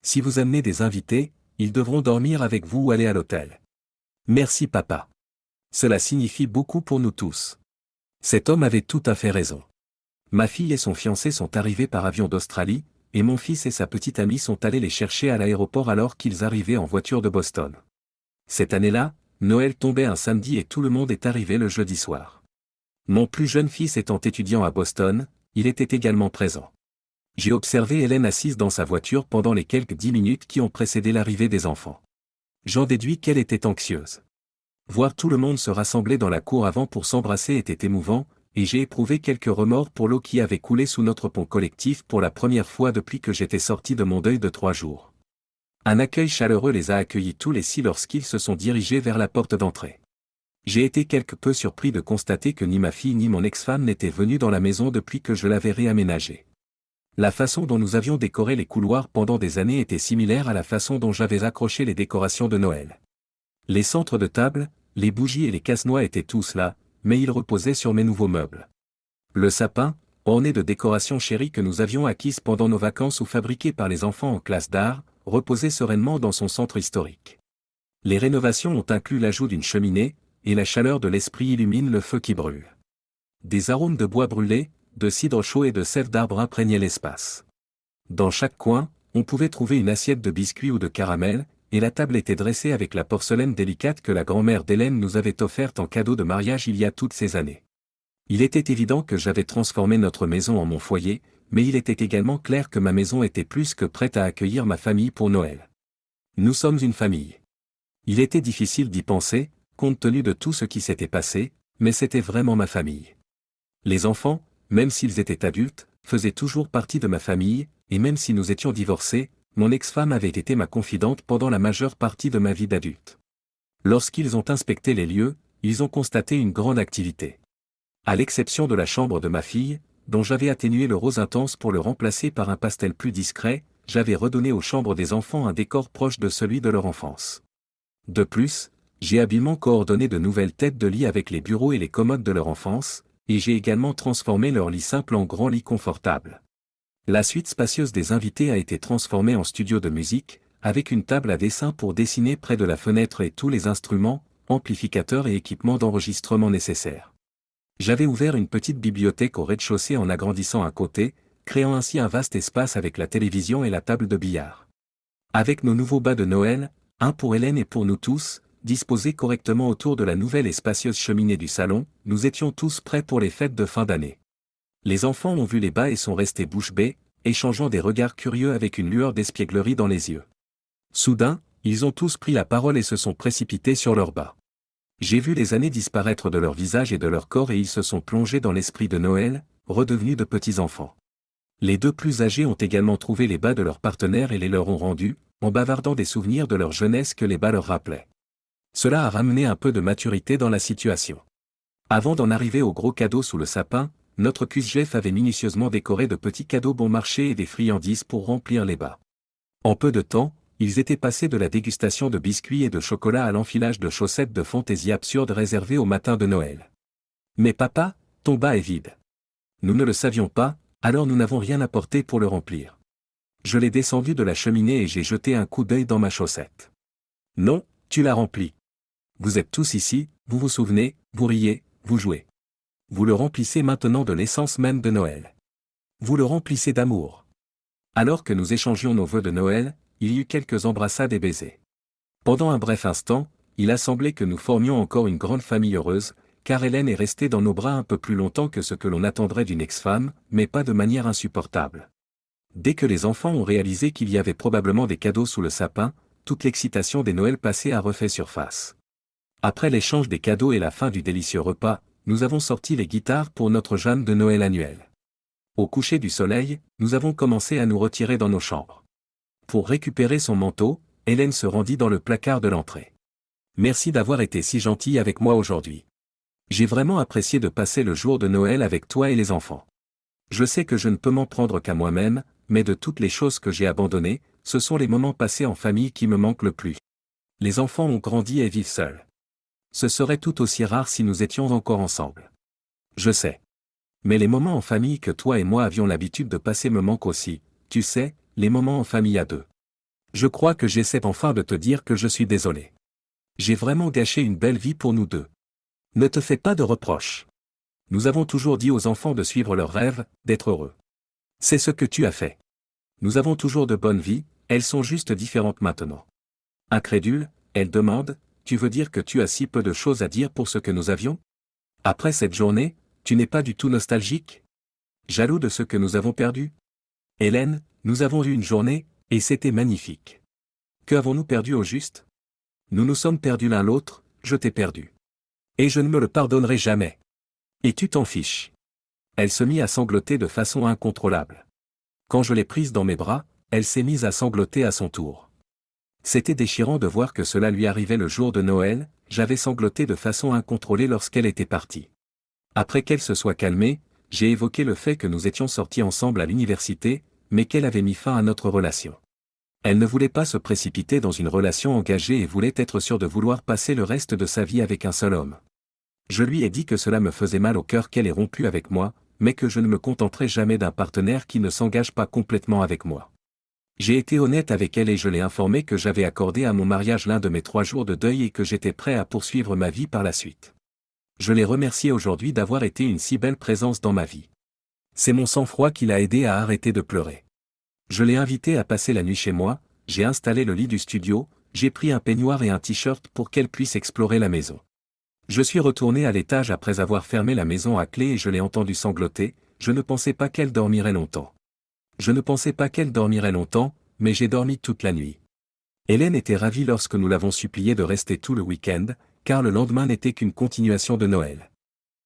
Si vous amenez des invités, ils devront dormir avec vous ou aller à l'hôtel. Merci papa. Cela signifie beaucoup pour nous tous. Cet homme avait tout à fait raison. Ma fille et son fiancé sont arrivés par avion d'Australie, et mon fils et sa petite amie sont allés les chercher à l'aéroport alors qu'ils arrivaient en voiture de Boston. Cette année-là, Noël tombait un samedi et tout le monde est arrivé le jeudi soir. Mon plus jeune fils étant étudiant à Boston, il était également présent. J'ai observé Hélène assise dans sa voiture pendant les quelques 10 minutes qui ont précédé l'arrivée des enfants. J'en déduis qu'elle était anxieuse. Voir tout le monde se rassembler dans la cour avant pour s'embrasser était émouvant, et j'ai éprouvé quelques remords pour l'eau qui avait coulé sous notre pont collectif pour la première fois depuis que j'étais sorti de mon deuil de 3 jours. Un accueil chaleureux les a accueillis tous les 6 lorsqu'ils se sont dirigés vers la porte d'entrée. J'ai été quelque peu surpris de constater que ni ma fille ni mon ex-femme n'étaient venus dans la maison depuis que je l'avais réaménagée. La façon dont nous avions décoré les couloirs pendant des années était similaire à la façon dont j'avais accroché les décorations de Noël. Les centres de table, les bougies et les casse-noix étaient tous là, mais ils reposaient sur mes nouveaux meubles. Le sapin, orné de décorations chéries que nous avions acquises pendant nos vacances ou fabriquées par les enfants en classe d'art, reposait sereinement dans son centre historique. Les rénovations ont inclus l'ajout d'une cheminée, et la chaleur de l'esprit illumine le feu qui brûle. Des arômes de bois brûlé, de cidre chaud et de sève d'arbre imprégnaient l'espace. Dans chaque coin, on pouvait trouver une assiette de biscuits ou de caramel, et la table était dressée avec la porcelaine délicate que la grand-mère d'Hélène nous avait offerte en cadeau de mariage il y a toutes ces années. Il était évident que j'avais transformé notre maison en mon foyer, mais il était également clair que ma maison était plus que prête à accueillir ma famille pour Noël. Nous sommes une famille. Il était difficile d'y penser, compte tenu de tout ce qui s'était passé, mais c'était vraiment ma famille. Les enfants, même s'ils étaient adultes, faisaient toujours partie de ma famille, et même si nous étions divorcés, mon ex-femme avait été ma confidente pendant la majeure partie de ma vie d'adulte. Lorsqu'ils ont inspecté les lieux, ils ont constaté une grande activité. À l'exception de la chambre de ma fille, dont j'avais atténué le rose intense pour le remplacer par un pastel plus discret, j'avais redonné aux chambres des enfants un décor proche de celui de leur enfance. De plus, j'ai habilement coordonné de nouvelles têtes de lit avec les bureaux et les commodes de leur enfance, et j'ai également transformé leur lit simple en grand lit confortable. La suite spacieuse des invités a été transformée en studio de musique, avec une table à dessin pour dessiner près de la fenêtre et tous les instruments, amplificateurs et équipements d'enregistrement nécessaires. J'avais ouvert une petite bibliothèque au rez-de-chaussée en agrandissant un côté, créant ainsi un vaste espace avec la télévision et la table de billard. Avec nos nouveaux bas de Noël, un pour Hélène et pour nous tous, disposés correctement autour de la nouvelle et spacieuse cheminée du salon, nous étions tous prêts pour les fêtes de fin d'année. Les enfants ont vu les bas et sont restés bouche bée, échangeant des regards curieux avec une lueur d'espièglerie dans les yeux. Soudain, ils ont tous pris la parole et se sont précipités sur leurs bas. J'ai vu les années disparaître de leur visage et de leur corps et ils se sont plongés dans l'esprit de Noël, redevenus de petits enfants. Les deux plus âgés ont également trouvé les bas de leurs partenaires et les leur ont rendus, en bavardant des souvenirs de leur jeunesse que les bas leur rappelaient. Cela a ramené un peu de maturité dans la situation. Avant d'en arriver aux gros cadeaux sous le sapin, notre cuischef avait minutieusement décoré de petits cadeaux bon marché et des friandises pour remplir les bas. En peu de temps, ils étaient passés de la dégustation de biscuits et de chocolat à l'enfilage de chaussettes de fantaisie absurde réservées au matin de Noël. Mais papa, ton bas est vide. Nous ne le savions pas, alors nous n'avons rien apporté pour le remplir. Je l'ai descendu de la cheminée et j'ai jeté un coup d'œil dans ma chaussette. Non, tu l'as rempli. Vous êtes tous ici, vous vous souvenez, vous riez, vous jouez. Vous le remplissez maintenant de l'essence même de Noël. Vous le remplissez d'amour. Alors que nous échangions nos vœux de Noël, il y eut quelques embrassades et baisers. Pendant un bref instant, il a semblé que nous formions encore une grande famille heureuse, car Hélène est restée dans nos bras un peu plus longtemps que ce que l'on attendrait d'une ex-femme, mais pas de manière insupportable. Dès que les enfants ont réalisé qu'il y avait probablement des cadeaux sous le sapin, toute l'excitation des Noëls passés a refait surface. Après l'échange des cadeaux et la fin du délicieux repas, nous avons sorti les guitares pour notre Jeanne de Noël annuelle. Au coucher du soleil, nous avons commencé à nous retirer dans nos chambres. Pour récupérer son manteau, Hélène se rendit dans le placard de l'entrée. Merci d'avoir été si gentille avec moi aujourd'hui. J'ai vraiment apprécié de passer le jour de Noël avec toi et les enfants. Je sais que je ne peux m'en prendre qu'à moi-même, mais de toutes les choses que j'ai abandonnées, ce sont les moments passés en famille qui me manquent le plus. Les enfants ont grandi et vivent seuls. Ce serait tout aussi rare si nous étions encore ensemble. Je sais. Mais les moments en famille que toi et moi avions l'habitude de passer me manquent aussi, tu sais, les moments en famille à deux. Je crois que j'essaie enfin de te dire que je suis désolé. J'ai vraiment gâché une belle vie pour nous deux. Ne te fais pas de reproches. Nous avons toujours dit aux enfants de suivre leurs rêves, d'être heureux. C'est ce que tu as fait. Nous avons toujours de bonnes vies, elles sont juste différentes maintenant. Incrédule, elle demande, tu veux dire que tu as si peu de choses à dire pour ce que nous avions? Après cette journée, tu n'es pas du tout nostalgique? Jaloux de ce que nous avons perdu? Hélène, nous avons eu une journée, et c'était magnifique. Que avons-nous perdu au juste? Nous nous sommes perdus l'un l'autre, je t'ai perdu. Et je ne me le pardonnerai jamais. Et tu t'en fiches. Elle se mit à sangloter de façon incontrôlable. Quand je l'ai prise dans mes bras, elle s'est mise à sangloter à son tour. C'était déchirant de voir que cela lui arrivait le jour de Noël, j'avais sangloté de façon incontrôlée lorsqu'elle était partie. Après qu'elle se soit calmée, j'ai évoqué le fait que nous étions sortis ensemble à l'université, mais qu'elle avait mis fin à notre relation. Elle ne voulait pas se précipiter dans une relation engagée et voulait être sûre de vouloir passer le reste de sa vie avec un seul homme. Je lui ai dit que cela me faisait mal au cœur qu'elle ait rompu avec moi, mais que je ne me contenterai jamais d'un partenaire qui ne s'engage pas complètement avec moi. J'ai été honnête avec elle et je l'ai informée que j'avais accordé à mon mariage l'un de mes 3 jours de deuil et que j'étais prêt à poursuivre ma vie par la suite. Je l'ai remerciée aujourd'hui d'avoir été une si belle présence dans ma vie. C'est mon sang-froid qui l'a aidé à arrêter de pleurer. Je l'ai invitée à passer la nuit chez moi, j'ai installé le lit du studio, j'ai pris un peignoir et un t-shirt pour qu'elle puisse explorer la maison. Je suis retourné à l'étage après avoir fermé la maison à clé et je l'ai entendue sangloter, je ne pensais pas qu'elle dormirait longtemps. Je ne pensais pas qu'elle dormirait longtemps, mais j'ai dormi toute la nuit. Hélène était ravie lorsque nous l'avons suppliée de rester tout le week-end, car le lendemain n'était qu'une continuation de Noël.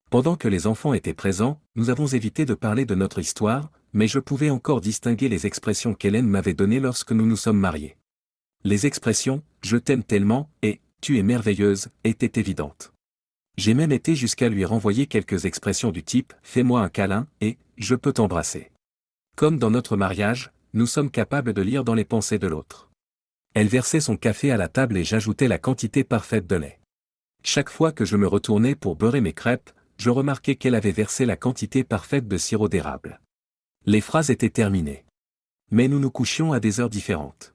Pendant que les enfants étaient présents, nous avons évité de parler de notre histoire, mais je pouvais encore distinguer les expressions qu'Hélène m'avait données lorsque nous nous sommes mariés. Les expressions « je t'aime tellement » et « tu es merveilleuse » étaient évidentes. J'ai même été jusqu'à lui renvoyer quelques expressions du type « fais-moi un câlin » et « je peux t'embrasser ». Comme dans notre mariage, nous sommes capables de lire dans les pensées de l'autre. Elle versait son café à la table et j'ajoutais la quantité parfaite de lait. Chaque fois que je me retournais pour beurrer mes crêpes, je remarquais qu'elle avait versé la quantité parfaite de sirop d'érable. Les phrases étaient terminées. Mais nous nous couchions à des heures différentes.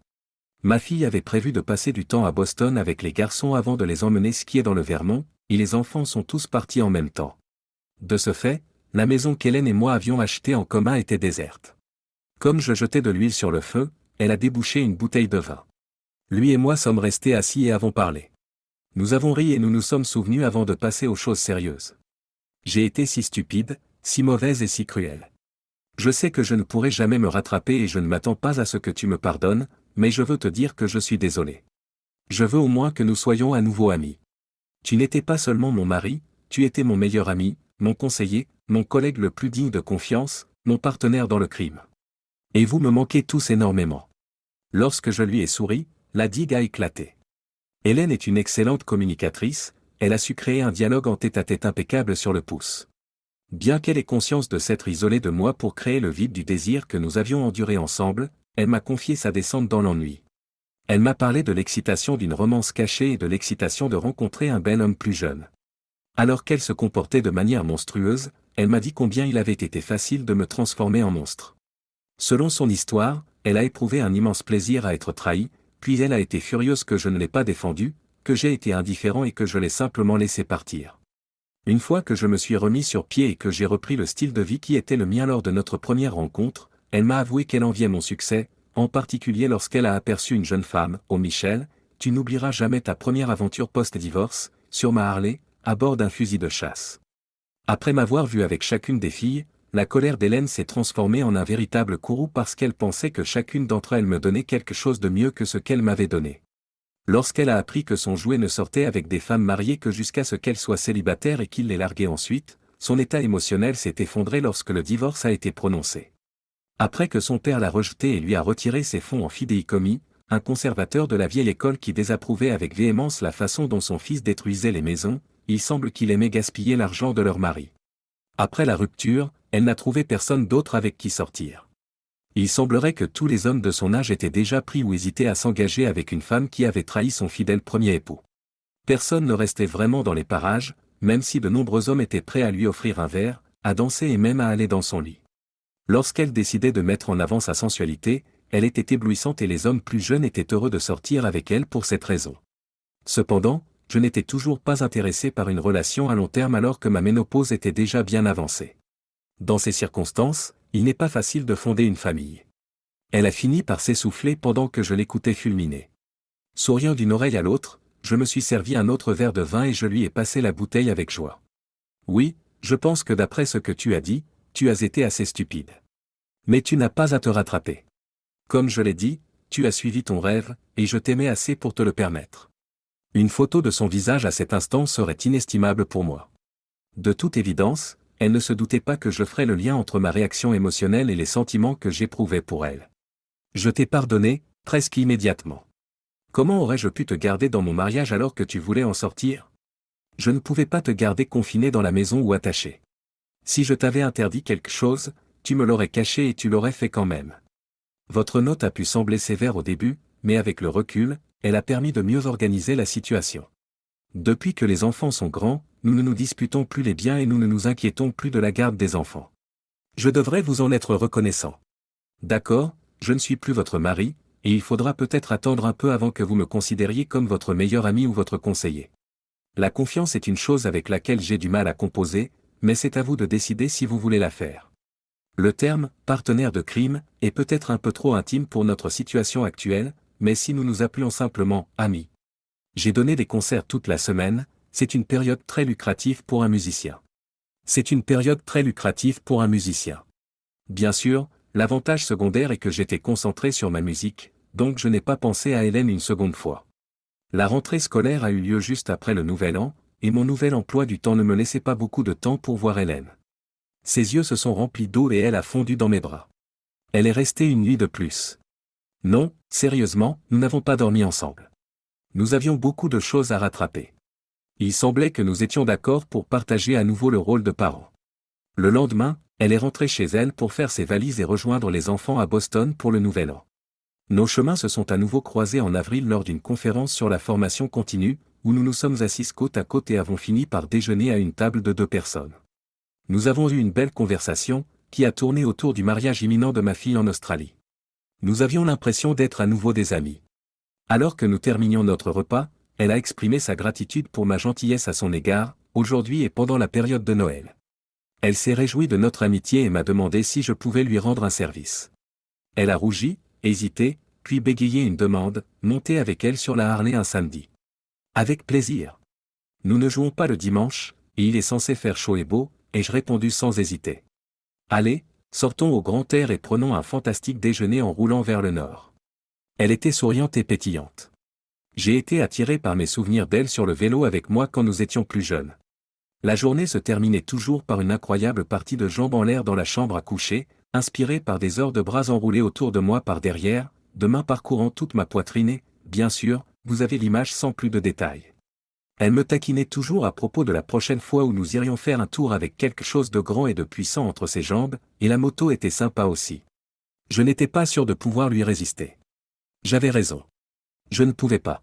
Ma fille avait prévu de passer du temps à Boston avec les garçons avant de les emmener skier dans le Vermont, et les enfants sont tous partis en même temps. De ce fait, la maison qu'Hélène et moi avions achetée en commun était déserte. Comme je jetais de l'huile sur le feu, elle a débouché une bouteille de vin. Lui et moi sommes restés assis et avons parlé. Nous avons ri et nous nous sommes souvenus avant de passer aux choses sérieuses. J'ai été si stupide, si mauvaise et si cruelle. Je sais que je ne pourrai jamais me rattraper et je ne m'attends pas à ce que tu me pardonnes, mais je veux te dire que je suis désolé. Je veux au moins que nous soyons à nouveau amis. Tu n'étais pas seulement mon mari, tu étais mon meilleur ami, mon conseiller, mon collègue le plus digne de confiance, mon partenaire dans le crime. Et vous me manquez tous énormément. Lorsque je lui ai souri, la digue a éclaté. Hélène est une excellente communicatrice, elle a su créer un dialogue en tête-à-tête impeccable sur le pouce. Bien qu'elle ait conscience de s'être isolée de moi pour créer le vide du désir que nous avions enduré ensemble, elle m'a confié sa descente dans l'ennui. Elle m'a parlé de l'excitation d'une romance cachée et de l'excitation de rencontrer un bel homme plus jeune. Alors qu'elle se comportait de manière monstrueuse, elle m'a dit combien il avait été facile de me transformer en monstre. Selon son histoire, elle a éprouvé un immense plaisir à être trahie, puis elle a été furieuse que je ne l'ai pas défendue, que j'ai été indifférent et que je l'ai simplement laissé partir. Une fois que je me suis remis sur pied et que j'ai repris le style de vie qui était le mien lors de notre première rencontre, elle m'a avoué qu'elle enviait mon succès, en particulier lorsqu'elle a aperçu une jeune femme, oh Michel, tu n'oublieras jamais ta première aventure post-divorce, sur ma Harley, à bord d'un fusil de chasse. Après m'avoir vu avec chacune des filles, la colère d'Hélène s'est transformée en un véritable courroux parce qu'elle pensait que chacune d'entre elles me donnait quelque chose de mieux que ce qu'elle m'avait donné. Lorsqu'elle a appris que son jouet ne sortait avec des femmes mariées que jusqu'à ce qu'elles soient célibataires et qu'il les larguait ensuite, son état émotionnel s'est effondré lorsque le divorce a été prononcé. Après que son père l'a rejeté et lui a retiré ses fonds en fidéicommis, un conservateur de la vieille école qui désapprouvait avec véhémence la façon dont son fils détruisait les maisons, il semble qu'il aimait gaspiller l'argent de leur mari. Après la rupture, elle n'a trouvé personne d'autre avec qui sortir. Il semblerait que tous les hommes de son âge étaient déjà pris ou hésitaient à s'engager avec une femme qui avait trahi son fidèle premier époux. Personne ne restait vraiment dans les parages, même si de nombreux hommes étaient prêts à lui offrir un verre, à danser et même à aller dans son lit. Lorsqu'elle décidait de mettre en avant sa sensualité, elle était éblouissante et les hommes plus jeunes étaient heureux de sortir avec elle pour cette raison. Cependant, je n'étais toujours pas intéressé par une relation à long terme alors que ma ménopause était déjà bien avancée. Dans ces circonstances, il n'est pas facile de fonder une famille. Elle a fini par s'essouffler pendant que je l'écoutais fulminer. Souriant d'une oreille à l'autre, je me suis servi un autre verre de vin et je lui ai passé la bouteille avec joie. Oui, je pense que d'après ce que tu as dit, tu as été assez stupide. Mais tu n'as pas à te rattraper. Comme je l'ai dit, tu as suivi ton rêve, et je t'aimais assez pour te le permettre. Une photo de son visage à cet instant serait inestimable pour moi. De toute évidence, elle ne se doutait pas que je ferais le lien entre ma réaction émotionnelle et les sentiments que j'éprouvais pour elle. Je t'ai pardonné, presque immédiatement. Comment aurais-je pu te garder dans mon mariage alors que tu voulais en sortir? Je ne pouvais pas te garder confiné dans la maison ou attaché. Si je t'avais interdit quelque chose, tu me l'aurais caché et tu l'aurais fait quand même. Votre note a pu sembler sévère au début, mais avec le recul, elle a permis de mieux organiser la situation. Depuis que les enfants sont grands, nous ne nous disputons plus les biens et nous ne nous inquiétons plus de la garde des enfants. Je devrais vous en être reconnaissant. D'accord, je ne suis plus votre mari, et il faudra peut-être attendre un peu avant que vous me considériez comme votre meilleur ami ou votre conseiller. La confiance est une chose avec laquelle j'ai du mal à composer, mais c'est à vous de décider si vous voulez la faire. Le terme « partenaire de crime » est peut-être un peu trop intime pour notre situation actuelle, mais si nous nous appelions simplement « amis ». J'ai donné des concerts toute la semaine, c'est une période très lucrative pour un musicien. C'est une période très lucrative pour un musicien. Bien sûr, l'avantage secondaire est que j'étais concentré sur ma musique, donc je n'ai pas pensé à Hélène une seconde fois. La rentrée scolaire a eu lieu juste après le Nouvel An, et mon nouvel emploi du temps ne me laissait pas beaucoup de temps pour voir Hélène. Ses yeux se sont remplis d'eau et elle a fondu dans mes bras. Elle est restée une nuit de plus. Non, sérieusement, nous n'avons pas dormi ensemble. Nous avions beaucoup de choses à rattraper. Il semblait que nous étions d'accord pour partager à nouveau le rôle de parents. Le lendemain, elle est rentrée chez elle pour faire ses valises et rejoindre les enfants à Boston pour le Nouvel An. Nos chemins se sont à nouveau croisés en avril lors d'une conférence sur la formation continue, où nous nous sommes assis côte à côte et avons fini par déjeuner à une table de 2 personnes. Nous avons eu une belle conversation, qui a tourné autour du mariage imminent de ma fille en Australie. Nous avions l'impression d'être à nouveau des amis. Alors que nous terminions notre repas, elle a exprimé sa gratitude pour ma gentillesse à son égard, aujourd'hui et pendant la période de Noël. Elle s'est réjouie de notre amitié et m'a demandé si je pouvais lui rendre un service. Elle a rougi, hésité, puis bégayé une demande, monter avec elle sur la Harley un samedi. Avec plaisir. Nous ne jouons pas le dimanche, et il est censé faire chaud et beau, ai-je répondu sans hésiter. Allez, sortons au grand air et prenons un fantastique déjeuner en roulant vers le nord. Elle était souriante et pétillante. J'ai été attiré par mes souvenirs d'elle sur le vélo avec moi quand nous étions plus jeunes. La journée se terminait toujours par une incroyable partie de jambes en l'air dans la chambre à coucher, inspirée par des heures de bras enroulés autour de moi par derrière, de mains parcourant toute ma poitrine et, bien sûr, vous avez l'image sans plus de détails. Elle me taquinait toujours à propos de la prochaine fois où nous irions faire un tour avec quelque chose de grand et de puissant entre ses jambes, et la moto était sympa aussi. Je n'étais pas sûr de pouvoir lui résister. J'avais raison. Je ne pouvais pas.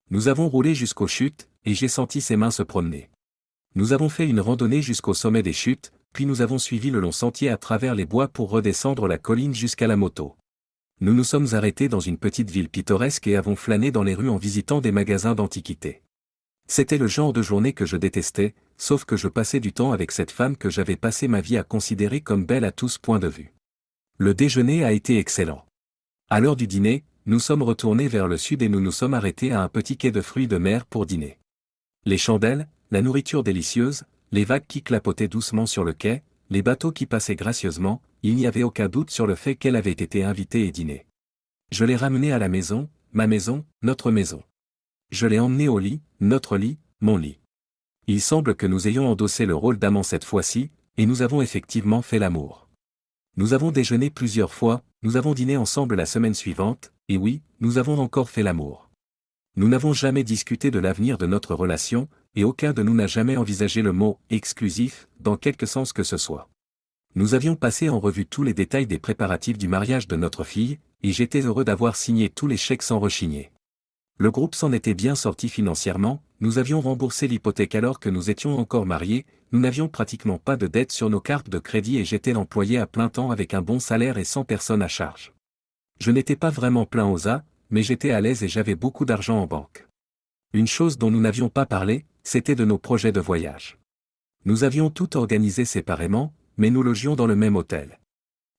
Nous avons roulé jusqu'aux chutes, et j'ai senti ses mains se promener. Nous avons fait une randonnée jusqu'au sommet des chutes, puis nous avons suivi le long sentier à travers les bois pour redescendre la colline jusqu'à la moto. Nous nous sommes arrêtés dans une petite ville pittoresque et avons flâné dans les rues en visitant des magasins d'antiquités. C'était le genre de journée que je détestais, sauf que je passais du temps avec cette femme que j'avais passé ma vie à considérer comme belle à tous points de vue. Le déjeuner a été excellent. À l'heure du dîner, nous sommes retournés vers le sud et nous nous sommes arrêtés à un petit quai de fruits de mer pour dîner. Les chandelles, la nourriture délicieuse, les vagues qui clapotaient doucement sur le quai, les bateaux qui passaient gracieusement, il n'y avait aucun doute sur le fait qu'elle avait été invitée et dîné. Je l'ai ramenée à la maison, ma maison, notre maison. Je l'ai emmenée au lit, notre lit, mon lit. Il semble que nous ayons endossé le rôle d'amant cette fois-ci, et nous avons effectivement fait l'amour. Nous avons déjeuné plusieurs fois, nous avons dîné ensemble la semaine suivante, et oui, nous avons encore fait l'amour. Nous n'avons jamais discuté de l'avenir de notre relation, et aucun de nous n'a jamais envisagé le mot « exclusif » dans quelque sens que ce soit. Nous avions passé en revue tous les détails des préparatifs du mariage de notre fille, et j'étais heureux d'avoir signé tous les chèques sans rechigner. Le groupe s'en était bien sorti financièrement, nous avions remboursé l'hypothèque alors que nous étions encore mariés, nous n'avions pratiquement pas de dettes sur nos cartes de crédit et j'étais l'employé à plein temps avec un bon salaire et 100 personnes à charge. Je n'étais pas vraiment plein aux as, mais j'étais à l'aise et j'avais beaucoup d'argent en banque. Une chose dont nous n'avions pas parlé, c'était de nos projets de voyage. Nous avions tout organisé séparément, mais nous logions dans le même hôtel.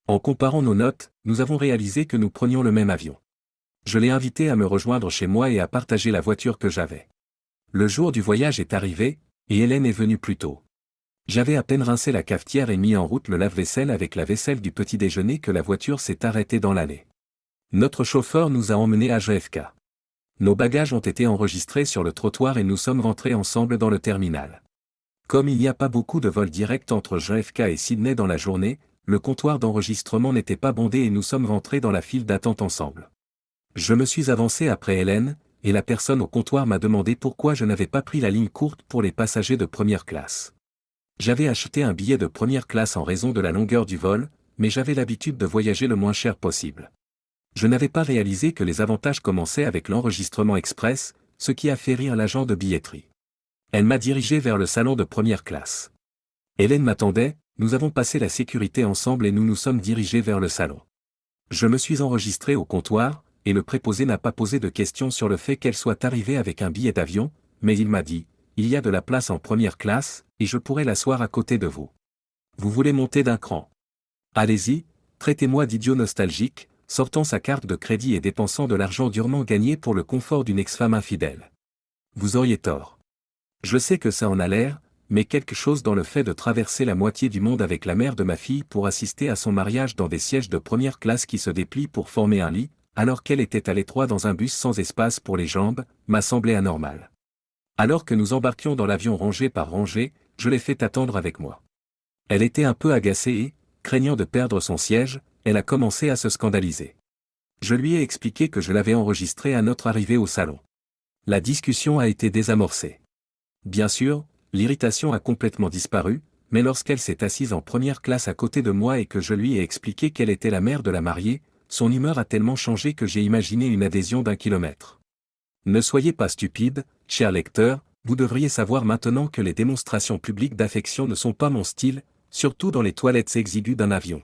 En comparant nos notes, nous avons réalisé que nous prenions le même avion. Je l'ai invité à me rejoindre chez moi et à partager la voiture que j'avais. Le jour du voyage est arrivé, et Hélène est venue plus tôt. J'avais à peine rincé la cafetière et mis en route le lave-vaisselle avec la vaisselle du petit déjeuner que la voiture s'est arrêtée dans l'allée. Notre chauffeur nous a emmenés à JFK. Nos bagages ont été enregistrés sur le trottoir et nous sommes rentrés ensemble dans le terminal. Comme il n'y a pas beaucoup de vols directs entre JFK et Sydney dans la journée, le comptoir d'enregistrement n'était pas bondé et nous sommes rentrés dans la file d'attente ensemble. Je me suis avancé après Hélène, et la personne au comptoir m'a demandé pourquoi je n'avais pas pris la ligne courte pour les passagers de première classe. J'avais acheté un billet de première classe en raison de la longueur du vol, mais j'avais l'habitude de voyager le moins cher possible. Je n'avais pas réalisé que les avantages commençaient avec l'enregistrement express, ce qui a fait rire l'agent de billetterie. Elle m'a dirigé vers le salon de première classe. Hélène m'attendait, nous avons passé la sécurité ensemble et nous nous sommes dirigés vers le salon. Je me suis enregistré au comptoir, et le préposé n'a pas posé de questions sur le fait qu'elle soit arrivée avec un billet d'avion, mais il m'a dit, il y a de la place en première classe, et je pourrais l'asseoir à côté de vous. Vous voulez monter d'un cran? Allez-y, traitez-moi d'idiot nostalgique, sortant sa carte de crédit et dépensant de l'argent durement gagné pour le confort d'une ex-femme infidèle. Vous auriez tort. Je sais que ça en a l'air, mais quelque chose dans le fait de traverser la moitié du monde avec la mère de ma fille pour assister à son mariage dans des sièges de première classe qui se déplient pour former un lit, alors qu'elle était à l'étroit dans un bus sans espace pour les jambes, m'a semblé anormal. Alors que nous embarquions dans l'avion rangée par rangée, je l'ai fait attendre avec moi. Elle était un peu agacée et, craignant de perdre son siège, elle a commencé à se scandaliser. Je lui ai expliqué que je l'avais enregistré à notre arrivée au salon. La discussion a été désamorcée. Bien sûr, l'irritation a complètement disparu, mais lorsqu'elle s'est assise en première classe à côté de moi et que je lui ai expliqué qu'elle était la mère de la mariée, son humeur a tellement changé que j'ai imaginé une adhésion d'1 kilomètre. Ne soyez pas stupide, cher lecteur, vous devriez savoir maintenant que les démonstrations publiques d'affection ne sont pas mon style, surtout dans les toilettes exiguës d'un avion.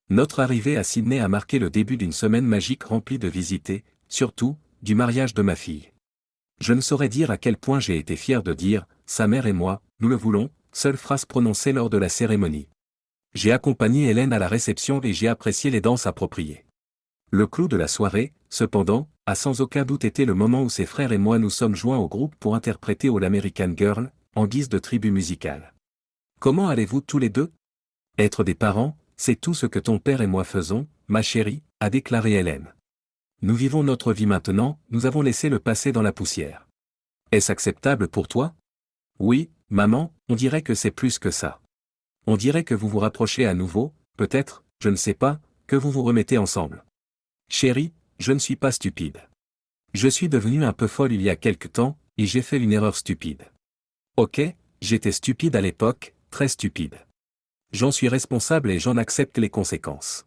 Notre arrivée à Sydney a marqué le début d'une semaine magique remplie de visites et, surtout, du mariage de ma fille. Je ne saurais dire à quel point j'ai été fier de dire, sa mère et moi, nous le voulons, seule phrase prononcée lors de la cérémonie. J'ai accompagné Hélène à la réception et j'ai apprécié les danses appropriées. Le clou de la soirée, cependant, a sans aucun doute été le moment où ses frères et moi nous sommes joints au groupe pour interpréter All American Girl, en guise de tribu musicale. Comment allez-vous tous les deux? Être des parents, c'est tout ce que ton père et moi faisons, ma chérie, a déclaré Hélène. Nous vivons notre vie maintenant, nous avons laissé le passé dans la poussière. Est-ce acceptable pour toi? Oui, maman, on dirait que c'est plus que ça. On dirait que vous vous rapprochez à nouveau, peut-être, je ne sais pas, que vous vous remettez ensemble. Chérie, je ne suis pas stupide. Je suis devenue un peu folle il y a quelque temps, et j'ai fait une erreur stupide. Ok, j'étais stupide à l'époque, très stupide. J'en suis responsable et j'en accepte les conséquences.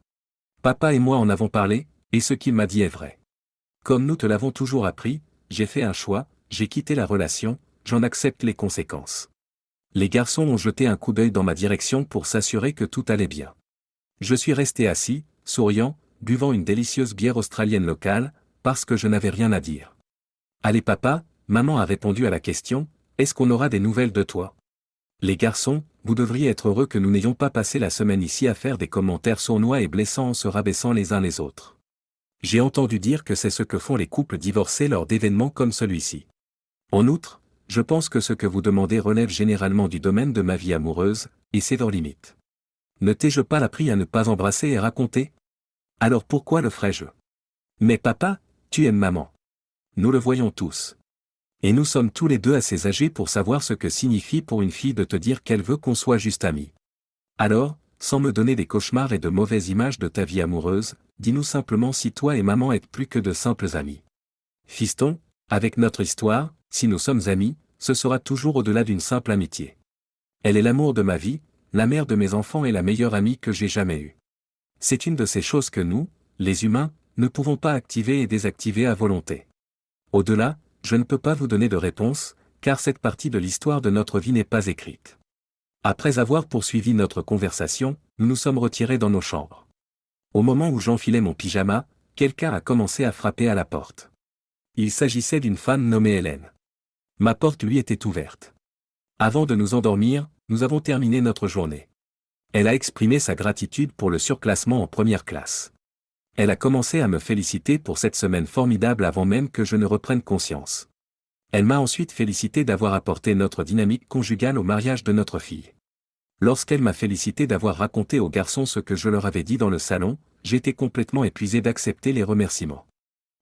Papa et moi en avons parlé, et ce qu'il m'a dit est vrai. Comme nous te l'avons toujours appris, j'ai fait un choix, j'ai quitté la relation, j'en accepte les conséquences. Les garçons ont jeté un coup d'œil dans ma direction pour s'assurer que tout allait bien. Je suis resté assis, souriant, buvant une délicieuse bière australienne locale, parce que je n'avais rien à dire. Allez papa, maman a répondu à la question, est-ce qu'on aura des nouvelles de toi? Les garçons, vous devriez être heureux que nous n'ayons pas passé la semaine ici à faire des commentaires sournois et blessants en se rabaissant les uns les autres. J'ai entendu dire que c'est ce que font les couples divorcés lors d'événements comme celui-ci. En outre, je pense que ce que vous demandez relève généralement du domaine de ma vie amoureuse, et c'est hors limite. Ne t'ai-je pas appris à ne pas embrasser et raconter? Alors pourquoi le ferais-je? Mais papa, tu aimes maman. Nous le voyons tous. Et nous sommes tous les deux assez âgés pour savoir ce que signifie pour une fille de te dire qu'elle veut qu'on soit juste amis. Alors, sans me donner des cauchemars et de mauvaises images de ta vie amoureuse, dis-nous simplement si toi et maman êtes plus que de simples amis. Fiston, avec notre histoire, si nous sommes amis, ce sera toujours au-delà d'une simple amitié. Elle est l'amour de ma vie, la mère de mes enfants et la meilleure amie que j'ai jamais eue. C'est une de ces choses que nous, les humains, ne pouvons pas activer et désactiver à volonté. Au-delà, je ne peux pas vous donner de réponse, car cette partie de l'histoire de notre vie n'est pas écrite. Après avoir poursuivi notre conversation, nous nous sommes retirés dans nos chambres. Au moment où j'enfilais mon pyjama, quelqu'un a commencé à frapper à la porte. Il s'agissait d'une femme nommée Hélène. Ma porte lui était ouverte. Avant de nous endormir, nous avons terminé notre journée. Elle a exprimé sa gratitude pour le surclassement en première classe. Elle a commencé à me féliciter pour cette semaine formidable avant même que je ne reprenne conscience. Elle m'a ensuite félicité d'avoir apporté notre dynamique conjugale au mariage de notre fille. Lorsqu'elle m'a félicité d'avoir raconté aux garçons ce que je leur avais dit dans le salon, j'étais complètement épuisé d'accepter les remerciements.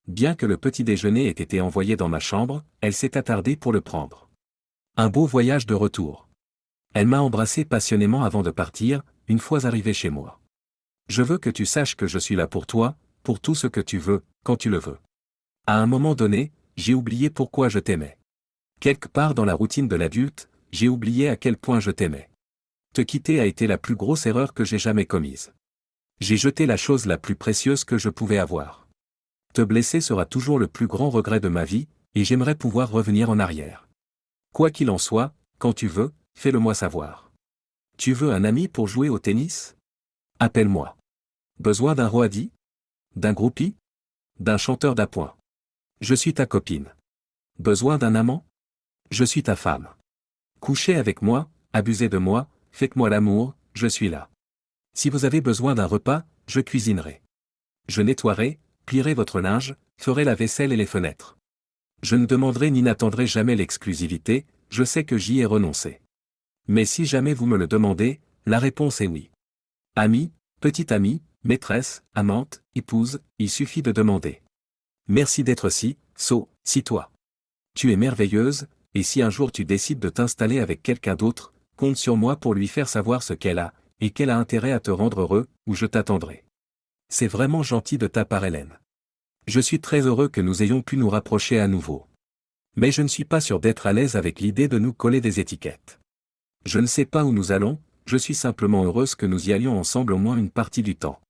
Bien que le petit déjeuner ait été envoyé dans ma chambre, elle s'est attardée pour le prendre. Un beau voyage de retour. Elle m'a embrassé passionnément avant de partir, une fois arrivée chez moi. Je veux que tu saches que je suis là pour toi, pour tout ce que tu veux, quand tu le veux. À un moment donné, j'ai oublié pourquoi je t'aimais. Quelque part dans la routine de l'adulte, j'ai oublié à quel point je t'aimais. Te quitter a été la plus grosse erreur que j'ai jamais commise. J'ai jeté la chose la plus précieuse que je pouvais avoir. Te blesser sera toujours le plus grand regret de ma vie, et j'aimerais pouvoir revenir en arrière. Quoi qu'il en soit, quand tu veux, fais-le-moi savoir. Tu veux un ami pour jouer au tennis? Appelle-moi. Besoin d'un roadie? D'un groupie? D'un chanteur d'appoint? Je suis ta copine. Besoin d'un amant? Je suis ta femme. Couchez avec moi, abusez de moi, faites-moi l'amour, je suis là. Si vous avez besoin d'un repas, je cuisinerai. Je nettoierai, plierai votre linge, ferai la vaisselle et les fenêtres. Je ne demanderai ni n'attendrai jamais l'exclusivité, je sais que j'y ai renoncé. Mais si jamais vous me le demandez, la réponse est oui. Amie, petite amie, maîtresse, amante, épouse, il suffit de demander. Merci d'être si toi. Tu es merveilleuse, et si un jour tu décides de t'installer avec quelqu'un d'autre, compte sur moi pour lui faire savoir ce qu'elle a, et qu'elle a intérêt à te rendre heureux, ou je t'attendrai. C'est vraiment gentil de ta part Hélène. Je suis très heureux que nous ayons pu nous rapprocher à nouveau. Mais je ne suis pas sûr d'être à l'aise avec l'idée de nous coller des étiquettes. Je ne sais pas où nous allons, je suis simplement heureuse que nous y allions ensemble au moins une partie du temps.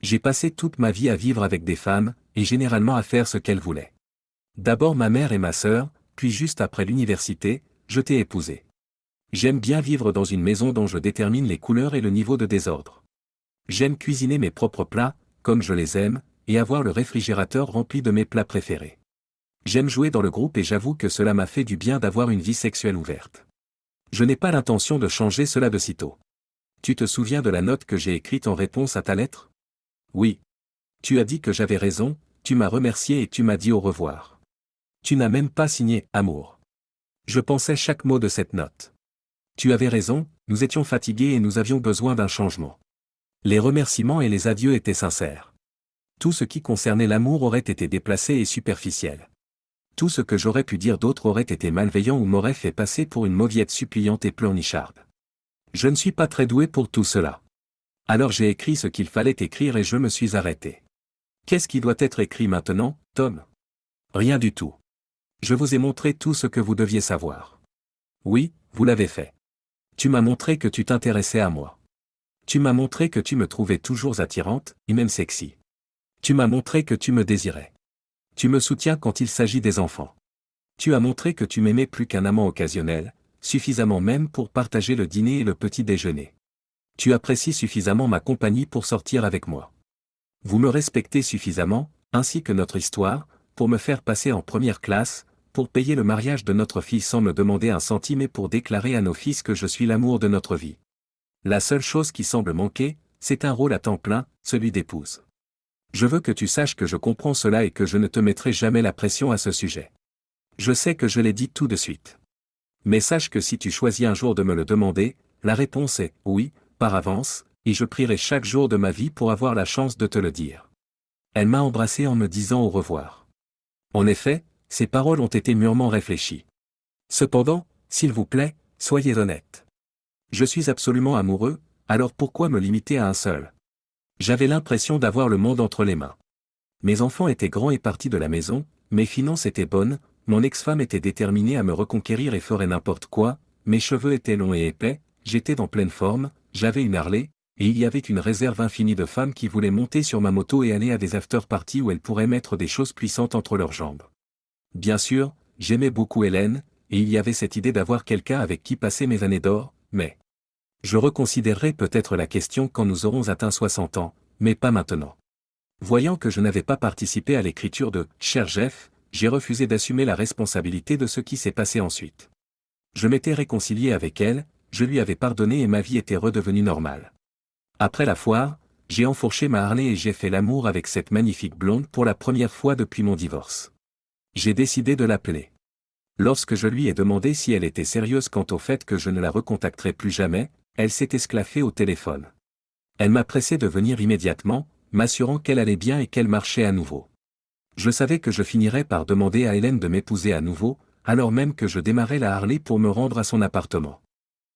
J'ai passé toute ma vie à vivre avec des femmes, et généralement à faire ce qu'elles voulaient. D'abord ma mère et ma sœur, puis juste après l'université, je t'ai épousée. J'aime bien vivre dans une maison dont je détermine les couleurs et le niveau de désordre. J'aime cuisiner mes propres plats, comme je les aime, et avoir le réfrigérateur rempli de mes plats préférés. J'aime jouer dans le groupe et j'avoue que cela m'a fait du bien d'avoir une vie sexuelle ouverte. Je n'ai pas l'intention de changer cela de sitôt. Tu te souviens de la note que j'ai écrite en réponse à ta lettre? Oui. Tu as dit que j'avais raison, tu m'as remercié et tu m'as dit au revoir. Tu n'as même pas signé « Amour ». Je pensais chaque mot de cette note. Tu avais raison, nous étions fatigués et nous avions besoin d'un changement. Les remerciements et les adieux étaient sincères. Tout ce qui concernait l'amour aurait été déplacé et superficiel. Tout ce que j'aurais pu dire d'autre aurait été malveillant ou m'aurait fait passer pour une mauviette suppliante et pleurnicharde. Je ne suis pas très doué pour tout cela. Alors j'ai écrit ce qu'il fallait écrire et je me suis arrêté. Qu'est-ce qui doit être écrit maintenant, Tom? Rien du tout. Je vous ai montré tout ce que vous deviez savoir. Oui, vous l'avez fait. Tu m'as montré que tu t'intéressais à moi. Tu m'as montré que tu me trouvais toujours attirante, et même sexy. Tu m'as montré que tu me désirais. Tu me soutiens quand il s'agit des enfants. Tu as montré que tu m'aimais plus qu'un amant occasionnel, suffisamment même pour partager le dîner et le petit déjeuner. Tu apprécies suffisamment ma compagnie pour sortir avec moi. Vous me respectez suffisamment, ainsi que notre histoire, pour me faire passer en première classe, pour payer le mariage de notre fille sans me demander un centime et pour déclarer à nos fils que je suis l'amour de notre vie. La seule chose qui semble manquer, c'est un rôle à temps plein, celui d'épouse. Je veux que tu saches que je comprends cela et que je ne te mettrai jamais la pression à ce sujet. Je sais que je l'ai dit tout de suite. Mais sache que si tu choisis un jour de me le demander, la réponse est « oui », par avance, et je prierai chaque jour de ma vie pour avoir la chance de te le dire. Elle m'a embrassé en me disant au revoir. En effet, ces paroles ont été mûrement réfléchies. Cependant, s'il vous plaît, soyez honnête. Je suis absolument amoureux, alors pourquoi me limiter à un seul? J'avais l'impression d'avoir le monde entre les mains. Mes enfants étaient grands et partis de la maison, mes finances étaient bonnes, mon ex-femme était déterminée à me reconquérir et ferait n'importe quoi, mes cheveux étaient longs et épais, j'étais en pleine forme, j'avais une Harley, et il y avait une réserve infinie de femmes qui voulaient monter sur ma moto et aller à des after-parties où elles pourraient mettre des choses puissantes entre leurs jambes. Bien sûr, j'aimais beaucoup Hélène, et il y avait cette idée d'avoir quelqu'un avec qui passer mes années d'or, mais... Je reconsidérerai peut-être la question quand nous aurons atteint 60 ans, mais pas maintenant. Voyant que je n'avais pas participé à l'écriture de « Cher Jeff », j'ai refusé d'assumer la responsabilité de ce qui s'est passé ensuite. Je m'étais réconcilié avec elle, je lui avais pardonné et ma vie était redevenue normale. Après la foire, j'ai enfourché ma Harley et j'ai fait l'amour avec cette magnifique blonde pour la première fois depuis mon divorce. J'ai décidé de l'appeler. Lorsque je lui ai demandé si elle était sérieuse quant au fait que je ne la recontacterais plus jamais, elle s'est esclaffée au téléphone. Elle m'a pressé de venir immédiatement, m'assurant qu'elle allait bien et qu'elle marchait à nouveau. Je savais que je finirais par demander à Hélène de m'épouser à nouveau, alors même que je démarrais la Harley pour me rendre à son appartement.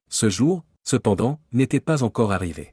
Ce jour, cependant, n'était pas encore arrivé.